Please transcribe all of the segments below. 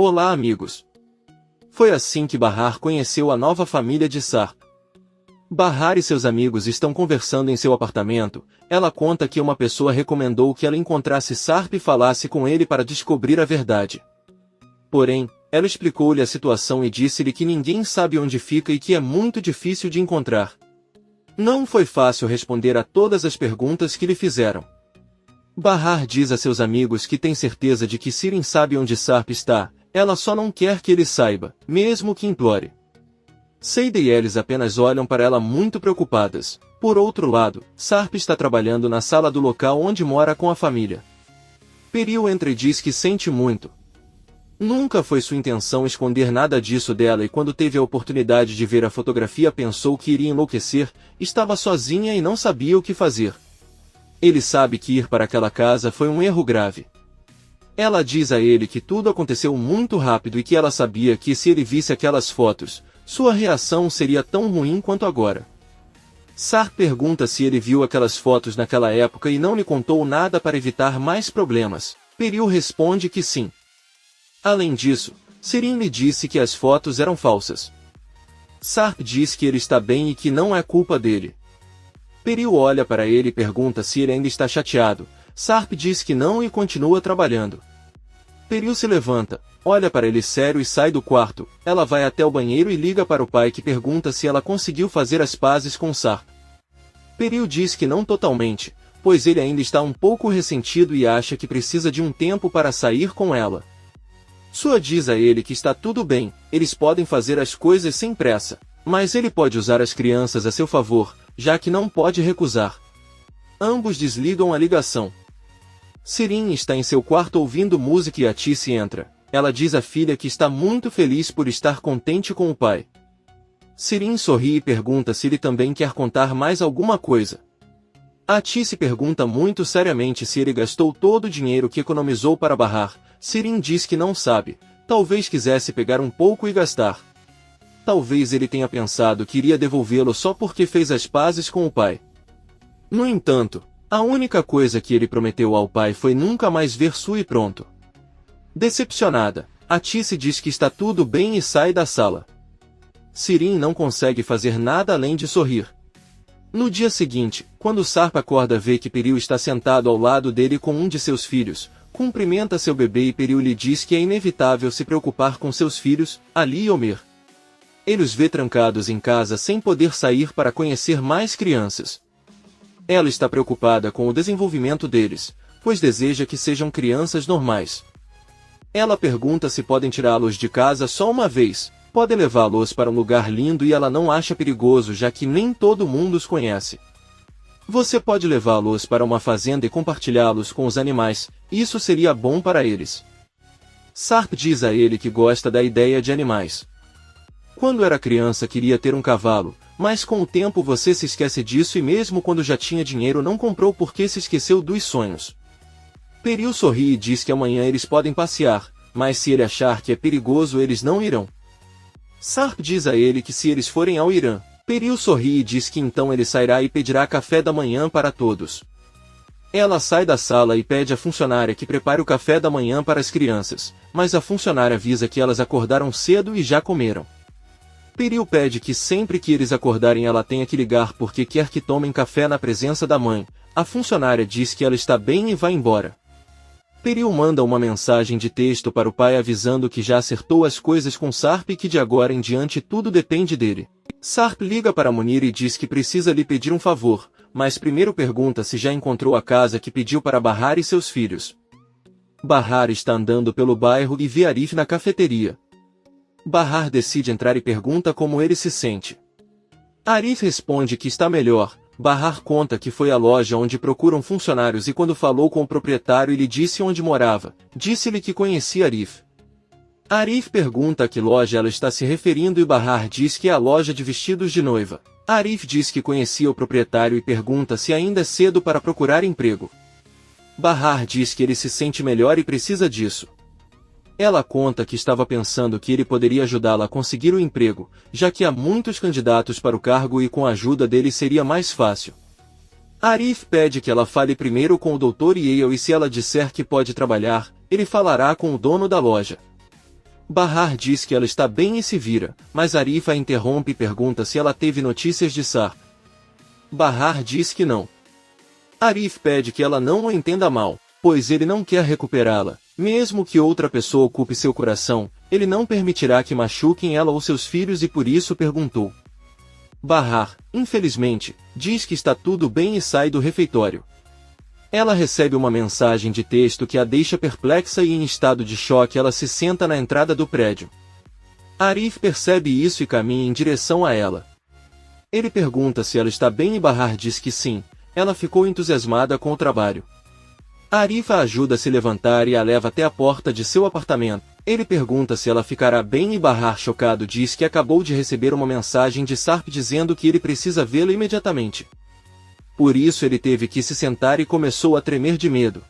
Olá, amigos! Foi assim que Bahar conheceu a nova família de Sarp. Bahar e seus amigos estão conversando em seu apartamento. Ela conta que uma pessoa recomendou que ela encontrasse Sarp e falasse com ele para descobrir a verdade. Porém, ela explicou-lhe a situação e disse-lhe que ninguém sabe onde fica e que é muito difícil de encontrar. Não foi fácil responder a todas as perguntas que lhe fizeram. Bahar diz a seus amigos que tem certeza de que Sirin sabe onde Sarp está, ela só não quer que ele saiba, mesmo que implore. Seida e eles apenas olham para ela muito preocupadas. Por outro lado, Sarp está trabalhando na sala do local onde mora com a família. Peril entra e diz que sente muito. Nunca foi sua intenção esconder nada disso dela e quando teve a oportunidade de ver a fotografia pensou que iria enlouquecer, estava sozinha e não sabia o que fazer. Ele sabe que ir para aquela casa foi um erro grave. Ela diz a ele que tudo aconteceu muito rápido e que ela sabia que se ele visse aquelas fotos, sua reação seria tão ruim quanto agora. Sarp pergunta se ele viu aquelas fotos naquela época e não lhe contou nada para evitar mais problemas. Peril responde que sim. Além disso, Sirin lhe disse que as fotos eram falsas. Sarp diz que ele está bem e que não é culpa dele. Peril olha para ele e pergunta se ele ainda está chateado. Sarp diz que não e continua trabalhando. Peril se levanta, olha para ele sério e sai do quarto. Ela vai até o banheiro e liga para o pai que pergunta se ela conseguiu fazer as pazes com Sarp. Peril diz que não totalmente, pois ele ainda está um pouco ressentido e acha que precisa de um tempo para sair com ela. Sua diz a ele que está tudo bem, eles podem fazer as coisas sem pressa, mas ele pode usar as crianças a seu favor, já que não pode recusar. Ambos desligam a ligação. Sirin está em seu quarto ouvindo música e a Tice entra. Ela diz à filha que está muito feliz por estar contente com o pai. Sirin sorri e pergunta se ele também quer contar mais alguma coisa. A Tice pergunta muito seriamente se ele gastou todo o dinheiro que economizou para Bahar. Sirin diz que não sabe, talvez quisesse pegar um pouco e gastar. Talvez ele tenha pensado que iria devolvê-lo só porque fez as pazes com o pai. No entanto, a única coisa que ele prometeu ao pai foi nunca mais ver Sue e pronto. Decepcionada, a Tice diz que está tudo bem e sai da sala. Sirin não consegue fazer nada além de sorrir. No dia seguinte, quando Sarp acorda vê que Peril está sentado ao lado dele com um de seus filhos, cumprimenta seu bebê e Peril lhe diz que é inevitável se preocupar com seus filhos, Ali e Omer. Ele os vê trancados em casa sem poder sair para conhecer mais crianças. Ela está preocupada com o desenvolvimento deles, pois deseja que sejam crianças normais. Ela pergunta se podem tirá-los de casa só uma vez, podem levá-los para um lugar lindo e ela não acha perigoso já que nem todo mundo os conhece. Você pode levá-los para uma fazenda e compartilhá-los com os animais, isso seria bom para eles. Sarp diz a ele que gosta da ideia de animais. Quando era criança queria ter um cavalo, mas com o tempo você se esquece disso e mesmo quando já tinha dinheiro não comprou porque se esqueceu dos sonhos. Peril sorri e diz que amanhã eles podem passear, mas se ele achar que é perigoso eles não irão. Sarp diz a ele que se eles forem ao Irã, Peril sorri e diz que então ele sairá e pedirá café da manhã para todos. Ela sai da sala e pede à funcionária que prepare o café da manhã para as crianças, mas a funcionária avisa que elas acordaram cedo e já comeram. Peril pede que sempre que eles acordarem ela tenha que ligar porque quer que tomem café na presença da mãe. A funcionária diz que ela está bem e vai embora. Peril manda uma mensagem de texto para o pai avisando que já acertou as coisas com Sarp e que de agora em diante tudo depende dele. Sarp liga para Munir e diz que precisa lhe pedir um favor, mas primeiro pergunta se já encontrou a casa que pediu para Bahar e seus filhos. Bahar está andando pelo bairro e vê Arif na cafeteria. Bahar decide entrar e pergunta como ele se sente. Arif responde que está melhor. Bahar conta que foi à loja onde procuram funcionários e quando falou com o proprietário e lhe disse onde morava, disse-lhe que conhecia Arif. Arif pergunta a que loja ela está se referindo e Bahar diz que é a loja de vestidos de noiva. Arif diz que conhecia o proprietário e pergunta se ainda é cedo para procurar emprego. Bahar diz que ele se sente melhor e precisa disso. Ela conta que estava pensando que ele poderia ajudá-la a conseguir o emprego, já que há muitos candidatos para o cargo e com a ajuda dele seria mais fácil. Arif pede que ela fale primeiro com o Dr. Yale e se ela disser que pode trabalhar, ele falará com o dono da loja. Bahar diz que ela está bem e se vira, mas Arif a interrompe e pergunta se ela teve notícias de Sarp. Bahar diz que não. Arif pede que ela não o entenda mal, pois ele não quer recuperá-la. Mesmo que outra pessoa ocupe seu coração, ele não permitirá que machuquem ela ou seus filhos e por isso perguntou. Bahar, infelizmente, diz que está tudo bem e sai do refeitório. Ela recebe uma mensagem de texto que a deixa perplexa e em estado de choque ela se senta na entrada do prédio. Arif percebe isso e caminha em direção a ela. Ele pergunta se ela está bem e Bahar diz que sim. Ela ficou entusiasmada com o trabalho. Arif a ajuda a se levantar e a leva até a porta de seu apartamento. Ele pergunta se ela ficará bem e Bahar, chocado, diz que acabou de receber uma mensagem de Sarp dizendo que ele precisa vê-la imediatamente. Por isso ele teve que se sentar e começou a tremer de medo.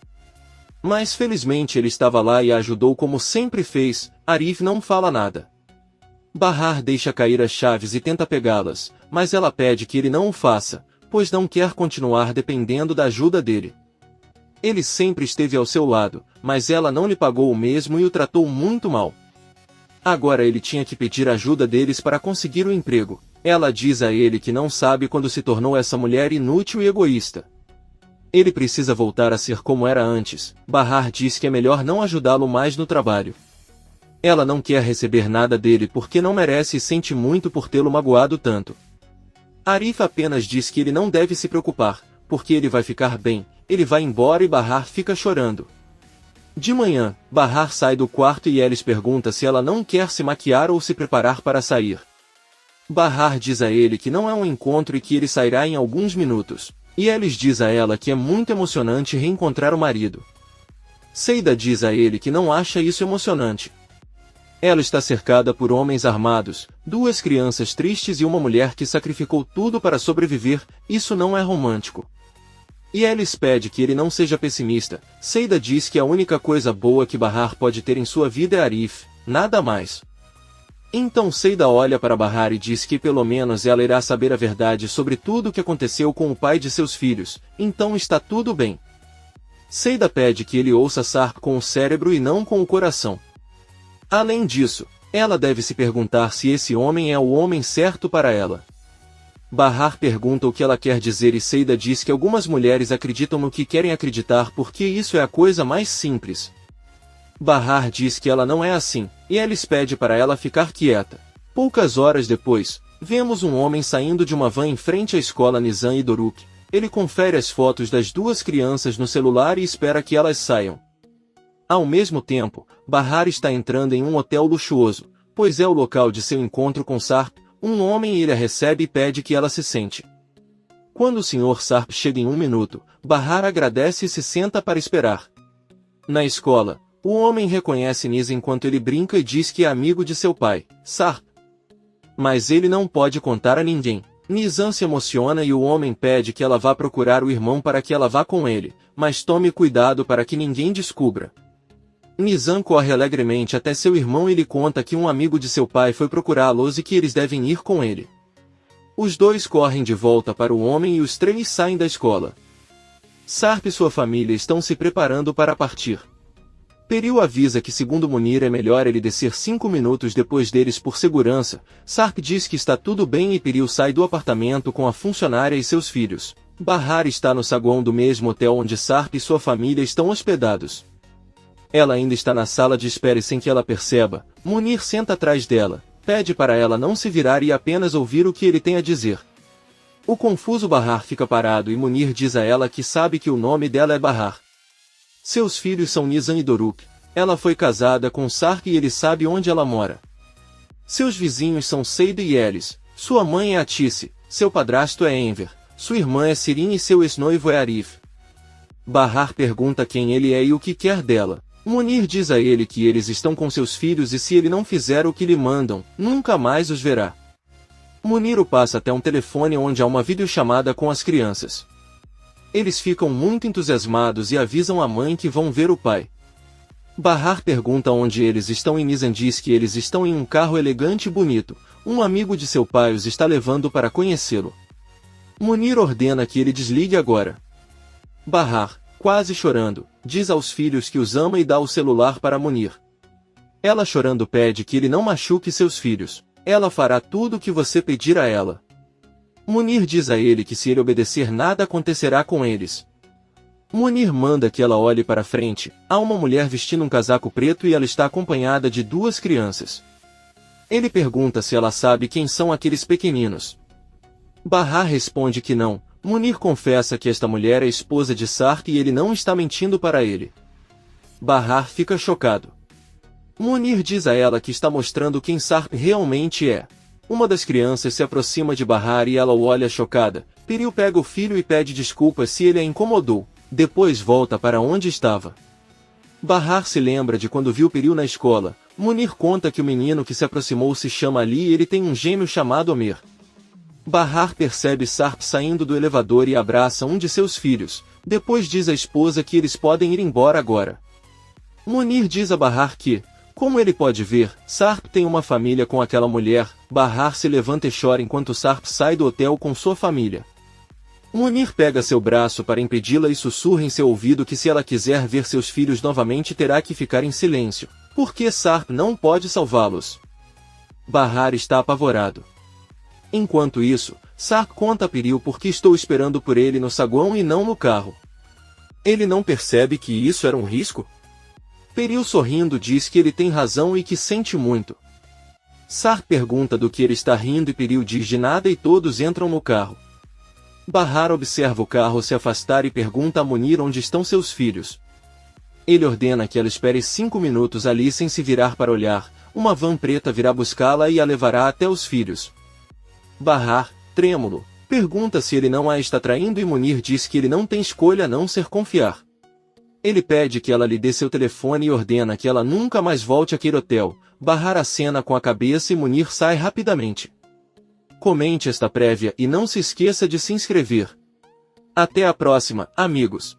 Mas felizmente ele estava lá e a ajudou como sempre fez. Arif não fala nada. Bahar deixa cair as chaves e tenta pegá-las, mas ela pede que ele não o faça, pois não quer continuar dependendo da ajuda dele. Ele sempre esteve ao seu lado, mas ela não lhe pagou o mesmo e o tratou muito mal. Agora ele tinha que pedir ajuda deles para conseguir o emprego. Ela diz a ele que não sabe quando se tornou essa mulher inútil e egoísta. Ele precisa voltar a ser como era antes. Bahar diz que é melhor não ajudá-lo mais no trabalho. Ela não quer receber nada dele porque não merece e sente muito por tê-lo magoado tanto. Arif apenas diz que ele não deve se preocupar, porque ele vai ficar bem. Ele vai embora e Bahar fica chorando. De manhã, Bahar sai do quarto e Elis pergunta se ela não quer se maquiar ou se preparar para sair. Bahar diz a ele que não é um encontro e que ele sairá em alguns minutos. E Elis diz a ela que é muito emocionante reencontrar o marido. Seida diz a ele que não acha isso emocionante. Ela está cercada por homens armados, 2 crianças tristes e uma mulher que sacrificou tudo para sobreviver. Isso não é romântico. E Elis pede que ele não seja pessimista. Seida diz que a única coisa boa que Bahar pode ter em sua vida é Arif, nada mais. Então Seida olha para Bahar e diz que pelo menos ela irá saber a verdade sobre tudo o que aconteceu com o pai de seus filhos, então está tudo bem. Seida pede que ele ouça Sarp com o cérebro e não com o coração. Além disso, ela deve se perguntar se esse homem é o homem certo para ela. Bahar pergunta o que ela quer dizer e Seida diz que algumas mulheres acreditam no que querem acreditar porque isso é a coisa mais simples. Bahar diz que ela não é assim, e Elis pede para ela ficar quieta. Poucas horas depois, vemos um homem saindo de uma van em frente à escola Nizam e Doruk. Ele confere as fotos das 2 crianças no celular e espera que elas saiam. Ao mesmo tempo, Bahar está entrando em um hotel luxuoso, pois é o local de seu encontro com Sarp. Um homem ele a recebe e pede que ela se sente. Quando o Sr. Sarp chega em 1 minuto, Bahar agradece e se senta para esperar. Na escola, o homem reconhece Nizam enquanto ele brinca e diz que é amigo de seu pai, Sarp. Mas ele não pode contar a ninguém. Nizam se emociona e o homem pede que ela vá procurar o irmão para que ela vá com ele, mas tome cuidado para que ninguém descubra. Nizam corre alegremente até seu irmão e lhe conta que um amigo de seu pai foi procurá-los e que eles devem ir com ele. Os 2 correm de volta para o homem e os 3 saem da escola. Sarp e sua família estão se preparando para partir. Peril avisa que segundo Munir é melhor ele descer 5 minutos depois deles por segurança. Sarp diz que está tudo bem e Peril sai do apartamento com a funcionária e seus filhos. Bahar está no saguão do mesmo hotel onde Sarp e sua família estão hospedados. Ela ainda está na sala de espera e sem que ela perceba, Munir senta atrás dela, pede para ela não se virar e apenas ouvir o que ele tem a dizer. O confuso Bahar fica parado e Munir diz a ela que sabe que o nome dela é Bahar. Seus filhos são Nizam e Doruk. Ela foi casada com Sarp e ele sabe onde ela mora. Seus vizinhos são Seida e Elis. Sua mãe é Atice, seu padrasto é Enver, sua irmã é Sirin e seu ex-noivo é Arif. Bahar pergunta quem ele é e o que quer dela. Munir diz a ele que eles estão com seus filhos e se ele não fizer o que lhe mandam, nunca mais os verá. Munir o passa até um telefone onde há uma videochamada com as crianças. Eles ficam muito entusiasmados e avisam a mãe que vão ver o pai. Bahar pergunta onde eles estão e Nizam diz que eles estão em um carro elegante e bonito. Um amigo de seu pai os está levando para conhecê-lo. Munir ordena que ele desligue agora. Bahar, quase chorando, diz aos filhos que os ama e dá o celular para Munir. Ela chorando pede que ele não machuque seus filhos. Ela fará tudo o que você pedir a ela. Munir diz a ele que se ele obedecer nada acontecerá com eles. Munir manda que ela olhe para frente. Há uma mulher vestindo um casaco preto e ela está acompanhada de 2 crianças. Ele pergunta se ela sabe quem são aqueles pequeninos. Bahar responde que não. Munir confessa que esta mulher é esposa de Sarp e ele não está mentindo para ele. Bahar fica chocado. Munir diz a ela que está mostrando quem Sarp realmente é. Uma das crianças se aproxima de Bahar e ela o olha chocada. Piril pega o filho e pede desculpas se ele a incomodou. Depois volta para onde estava. Bahar se lembra de quando viu Piril na escola. Munir conta que o menino que se aproximou se chama Ali e ele tem um gêmeo chamado Omer. Bahar percebe Sarp saindo do elevador e abraça um de seus filhos. Depois diz à esposa que eles podem ir embora agora. Munir diz a Bahar que, como ele pode ver, Sarp tem uma família com aquela mulher. Bahar se levanta e chora enquanto Sarp sai do hotel com sua família. Munir pega seu braço para impedi-la e sussurra em seu ouvido que se ela quiser ver seus filhos novamente terá que ficar em silêncio, porque Sarp não pode salvá-los. Bahar está apavorado. Enquanto isso, Sarp conta a Piril porque estou esperando por ele no saguão e não no carro. Ele não percebe que isso era um risco? Piril sorrindo diz que ele tem razão e que sente muito. Sarp pergunta do que ele está rindo e Piril diz de nada e todos entram no carro. Bahar observa o carro se afastar e pergunta a Munir onde estão seus filhos. Ele ordena que ela espere 5 minutos ali sem se virar para olhar. Uma van preta virá buscá-la e a levará até os filhos. Bahar, trêmulo, pergunta se ele não a está traindo e Munir diz que ele não tem escolha a não ser confiar. Ele pede que ela lhe dê seu telefone e ordena que ela nunca mais volte àquele hotel. Bahar acena com a cabeça e Munir sai rapidamente. Comente esta prévia e não se esqueça de se inscrever. Até a próxima, amigos!